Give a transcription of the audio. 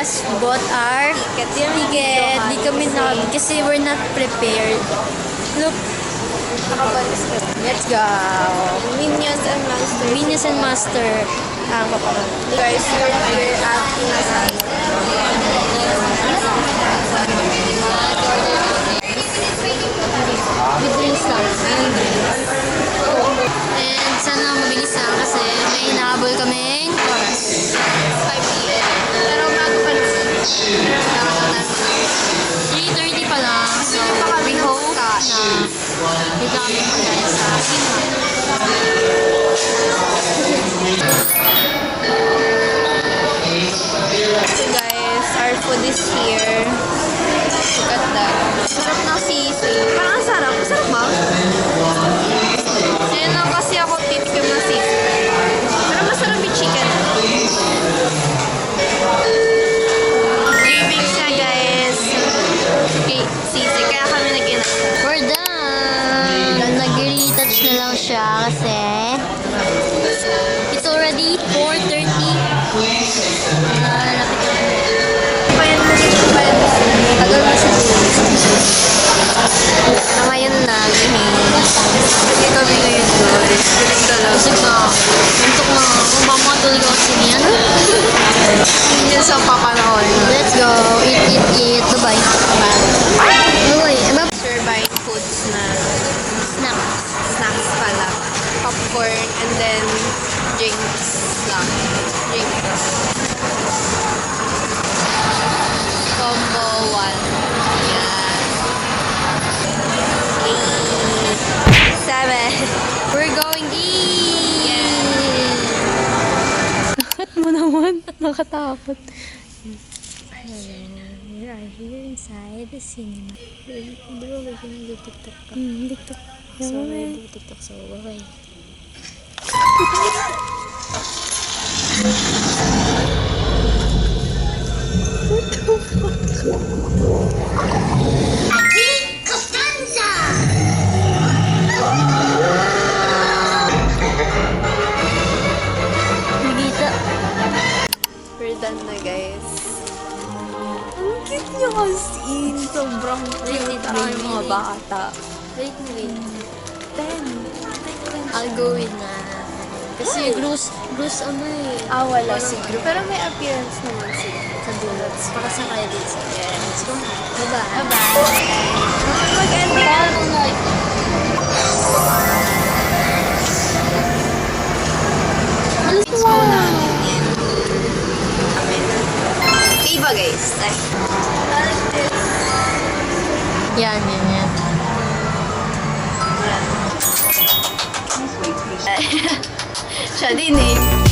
just bought our ticket. Di kami kasi we're not prepared. Look. Let's go. Minions and Monsters. Minions and Master. Ang papangalan. Guys, we're here at Inasal. With drinks lang. And sana mabilis lang kasi may inaabol kaming oras. 5 p.m. Pero bago pa na. 3:30 pa lang. So, we hope na may kami magkaya sa cinema. So guys, our food is here. Look at that. Sarap ng sisig. Parang ang sarap. Sarap ba? Ngayon lang kasi ako titikim ng sisig. Pero masarap yung chicken. Cravings siya guys. Okay, sisig. Kaya kami nag-inasal. We're done! Nag-retouch na lang siya kasi it's already 4:30. Bayan mo dito. Bayan mo. Tagal na siya. Ngayon na. Hindi kami ngayon guys. Galing talaga. Busog na. Untok na. Kung mamatulog ako sa niyan. Yun sa papanahon. Let's go. Eat. Bye-bye. Bye-bye. We're buying foods na snacks pala. Popcorn and then drinks lang. Drinks. Combo 1. Yan. 7. We're going eat! Bakit mo naman? Nakatakot. We are here inside the cinema. Bro, we're gonna do TikTok ka. TikTok. So, we're gonna do TikTok. So, bye-bye. Nagita. We're done na guys. Ang cute niya kasi. Sobrang cute. Ang mga bata. Rate mo rin. 10. I'll go with na. Kasi Bruce ano eh. Wala siguro. Pero may appearance naman sila. Sa dulots. Para sa credits. Yes. Let's go. Bye-bye. Bye-bye. Mag-ending na. Let's go na. Okay ba guys? Yan. Siya din eh.